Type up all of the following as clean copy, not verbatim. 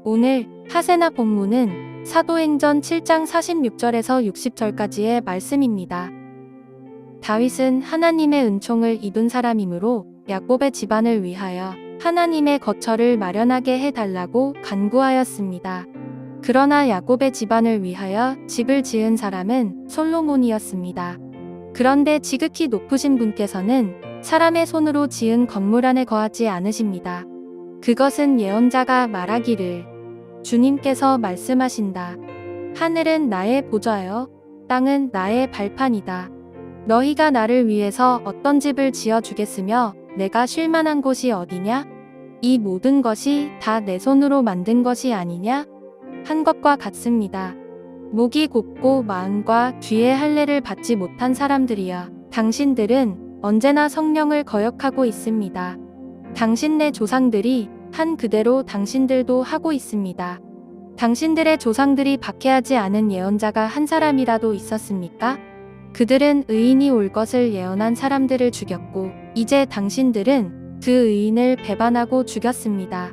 오늘 하세나 본문은 사도행전 7장 46절에서 60절까지의 말씀입니다. 다윗은 하나님의 은총을 입은 사람이므로 야곱의 집안을 위하여 하나님의 거처를 마련하게 해달라고 간구하였습니다. 그러나 야곱의 집안을 위하여 집을 지은 사람은 솔로몬이었습니다. 그런데 지극히 높으신 분께서는 사람의 손으로 지은 건물 안에 거하지 않으십니다. 그것은 예언자가 말하기를 주님께서 말씀하신다. 하늘은 나의 보좌요, 땅은 나의 발판이다. 너희가 나를 위해서 어떤 집을 지어주겠으며 내가 쉴 만한 곳이 어디냐? 이 모든 것이 다 내 손으로 만든 것이 아니냐? 한 것과 같습니다. 목이 곱고 마음과 귀의 할례를 받지 못한 사람들이여, 당신들은 언제나 성령을 거역하고 있습니다. 당신네 조상들이 한 그대로 당신들도 하고 있습니다. 당신들의 조상들이 박해하지 않은 예언자가 한 사람이라도 있었습니까? 그들은 의인이 올 것을 예언한 사람들을 죽였고, 이제 당신들은 그 의인을 배반하고 죽였습니다.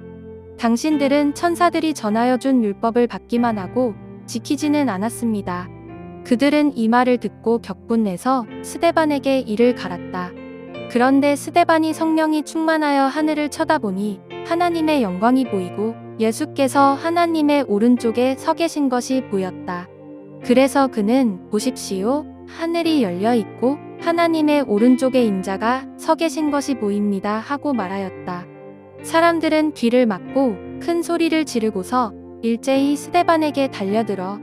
당신들은 천사들이 전하여 준 율법을 받기만 하고 지키지는 않았습니다. 그들은 이 말을 듣고 격분내서 스데반에게 이를 갈았다. 그런데 스데반이 성령이 충만하여 하늘을 쳐다보니 하나님의 영광이 보이고 예수께서 하나님의 오른쪽에 서 계신 것이 보였다. 그래서 그는 보십시오, 하늘이 열려 있고 하나님의 오른쪽에 인자가 서 계신 것이 보입니다 하고 말하였다. 사람들은 귀를 막고 큰 소리를 지르고서 일제히 스데반에게 달려들어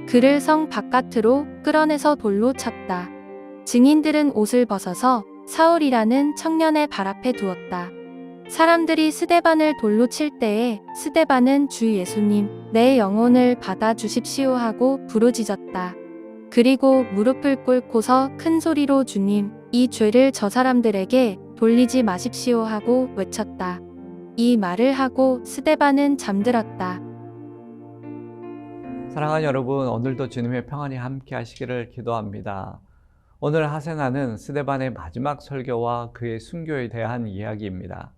그를 성 바깥으로 끌어내서 돌로 쳤다. 증인들은 옷을 벗어서 사울이라는 청년의 발 앞에 두었다. 사람들이 스데반을 돌로 칠 때에 스데반은 주 예수님, 내 영혼을 받아 주십시오 하고 부르짖었다. 그리고 무릎을 꿇고서 큰 소리로 주님, 이 죄를 저 사람들에게 돌리지 마십시오 하고 외쳤다. 이 말을 하고 스데반은 잠들었다. 사랑하는 여러분, 오늘도 주님의 평안이 함께 하시기를 기도합니다. 오늘 하세나는 스데반의 마지막 설교와 그의 순교에 대한 이야기입니다.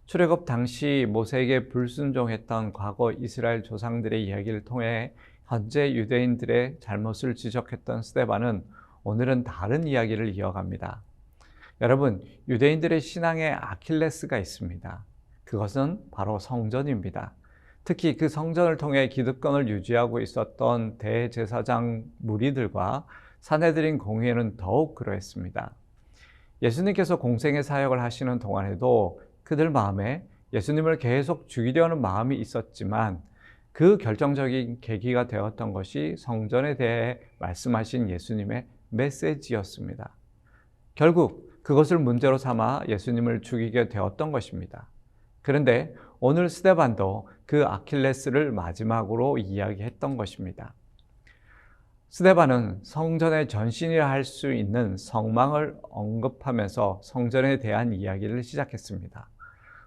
출애굽 당시 모세에게 불순종했던 과거 이스라엘 조상들의 이야기를 통해 현재 유대인들의 잘못을 지적했던 스데반은 오늘은 다른 이야기를 이어갑니다. 여러분, 유대인들의 신앙에 아킬레스가 있습니다. 그것은 바로 성전입니다. 특히 그 성전을 통해 기득권을 유지하고 있었던 대제사장 무리들과 사내들인 공회는 더욱 그러했습니다. 예수님께서 공생의 사역을 하시는 동안에도 그들 마음에 예수님을 계속 죽이려는 마음이 있었지만 그 결정적인 계기가 되었던 것이 성전에 대해 말씀하신 예수님의 메시지였습니다. 결국 그것을 문제로 삼아 예수님을 죽이게 되었던 것입니다. 그런데 오늘 스데반도 그 아킬레스를 마지막으로 이야기했던 것입니다. 스데반은 성전의 전신이라 할 수 있는 성망을 언급하면서 성전에 대한 이야기를 시작했습니다.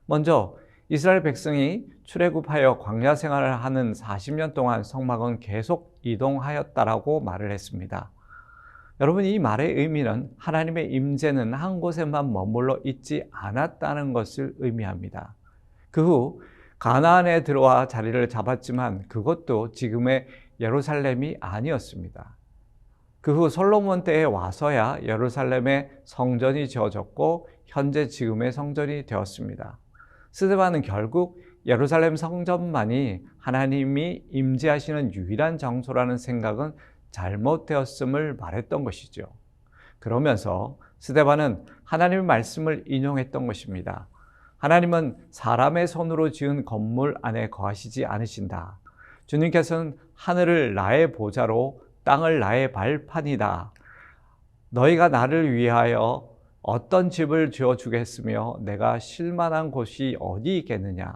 먼저 이스라엘 백성이 출애굽하여 광야 생활을 하는 40년 동안 성막은 계속 이동하였다라고 말을 했습니다. 여러분, 이 말의 의미는 하나님의 임재는 한 곳에만 머물러 있지 않았다는 것을 의미합니다. 그 후 가나안에 들어와 자리를 잡았지만 그것도 지금의 예루살렘이 아니었습니다. 그 후 솔로몬 때에 와서야 예루살렘의 성전이 지어졌고 현재 지금의 성전이 되었습니다. 스데반은 결국 예루살렘 성전만이 하나님이 임재하시는 유일한 장소라는 생각은 잘못되었음을 말했던 것이죠. 그러면서 스데반은 하나님의 말씀을 인용했던 것입니다. 하나님은 사람의 손으로 지은 건물 안에 거하시지 않으신다. 주님께서는 하늘을 나의 보좌로 땅을 나의 발판이다. 너희가 나를 위하여 어떤 집을 지어주겠으며 내가 쉴 만한 곳이 어디 있겠느냐.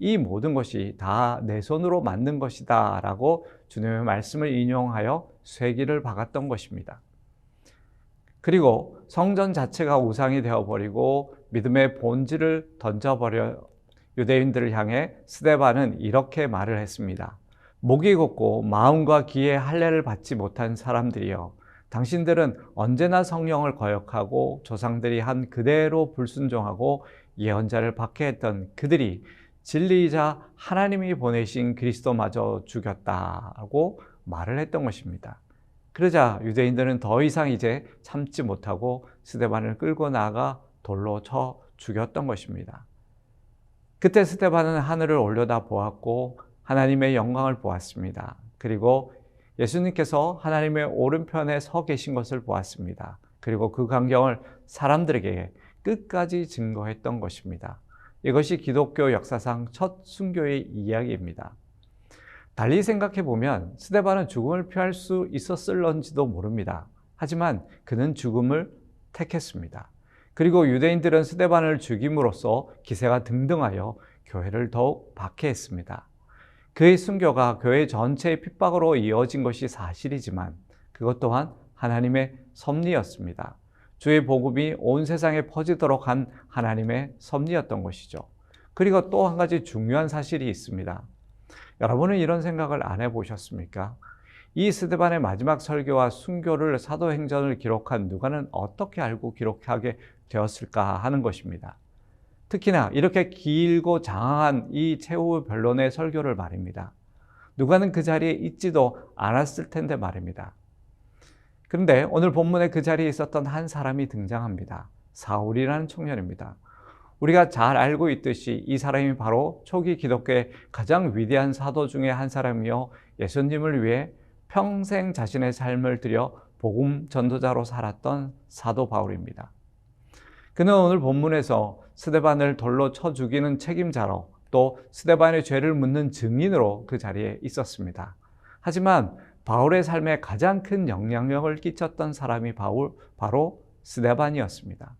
이 모든 것이 다 내 손으로 만든 것이다 라고 주님의 말씀을 인용하여 쇠기를 박았던 것입니다. 그리고 성전 자체가 우상이 되어버리고 믿음의 본질을 던져버려 유대인들을 향해 스데반은 이렇게 말을 했습니다. 목이 곱고 마음과 귀의 할례를 받지 못한 사람들이여, 당신들은 언제나 성령을 거역하고 조상들이 한 그대로 불순종하고 예언자를 박해했던 그들이 진리이자 하나님이 보내신 그리스도마저 죽였다고 말을 했던 것입니다. 그러자 유대인들은 더 이상 이제 참지 못하고 스데반을 끌고 나가 돌로 쳐 죽였던 것입니다. 그때 스데반은 하늘을 올려다 보았고 하나님의 영광을 보았습니다. 그리고 예수님께서 하나님의 오른편에 서 계신 것을 보았습니다. 그리고 그 광경을 사람들에게 끝까지 증거했던 것입니다. 이것이 기독교 역사상 첫 순교의 이야기입니다. 달리 생각해 보면 스데반은 죽음을 피할 수 있었을런지도 모릅니다. 하지만 그는 죽음을 택했습니다. 그리고 유대인들은 스데반을 죽임으로써 기세가 등등하여 교회를 더욱 박해했습니다. 그의 순교가 교회 전체의 핍박으로 이어진 것이 사실이지만 그것 또한 하나님의 섭리였습니다. 주의 복음이 온 세상에 퍼지도록 한 하나님의 섭리였던 것이죠. 그리고 또 한 가지 중요한 사실이 있습니다. 여러분은 이런 생각을 안 해보셨습니까? 이 스데반의 마지막 설교와 순교를 사도행전을 기록한 누가는 어떻게 알고 기록하게 되었을까 하는 것입니다. 특히나 이렇게 길고 장황한 이 최후 변론의 설교를 말입니다. 누가는 그 자리에 있지도 않았을 텐데 말입니다. 그런데 오늘 본문에 그 자리에 있었던 한 사람이 등장합니다. 사울이라는 청년입니다. 우리가 잘 알고 있듯이 이 사람이 바로 초기 기독교의 가장 위대한 사도 중에 한 사람이요 예수님을 위해 평생 자신의 삶을 들여 복음 전도자로 살았던 사도 바울입니다. 그는 오늘 본문에서 스데반을 돌로 쳐 죽이는 책임자로 또 스데반의 죄를 묻는 증인으로 그 자리에 있었습니다. 하지만 바울의 삶에 가장 큰 영향력을 끼쳤던 사람이 바로 스데반이었습니다.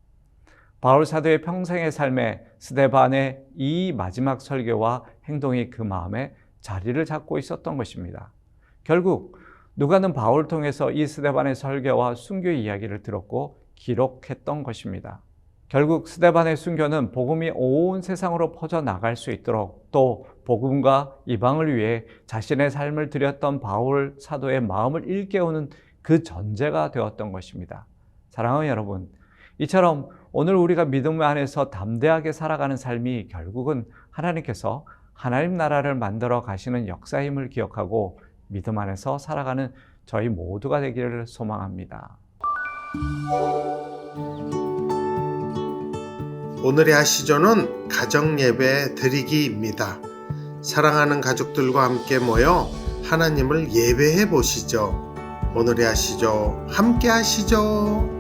바울 사도의 평생의 삶에 스데반의 이 마지막 설교와 행동이 그 마음에 자리를 잡고 있었던 것입니다. 결국 누가는 바울을 통해서 이 스데반의 설교와 순교의 이야기를 들었고 기록했던 것입니다. 결국 스데반의 순교는 복음이 온 세상으로 퍼져나갈 수 있도록 또 복음과 이방을 위해 자신의 삶을 드렸던 바울 사도의 마음을 일깨우는 그 전제가 되었던 것입니다. 사랑하는 여러분, 이처럼 오늘 우리가 믿음 안에서 담대하게 살아가는 삶이 결국은 하나님께서 하나님 나라를 만들어 가시는 역사임을 기억하고 믿음 안에서 살아가는 저희 모두가 되기를 소망합니다. 오늘의 하시조는 가정예배 드리기입니다. 사랑하는 가족들과 함께 모여 하나님을 예배해 보시죠. 오늘의 하시조 함께 하시죠.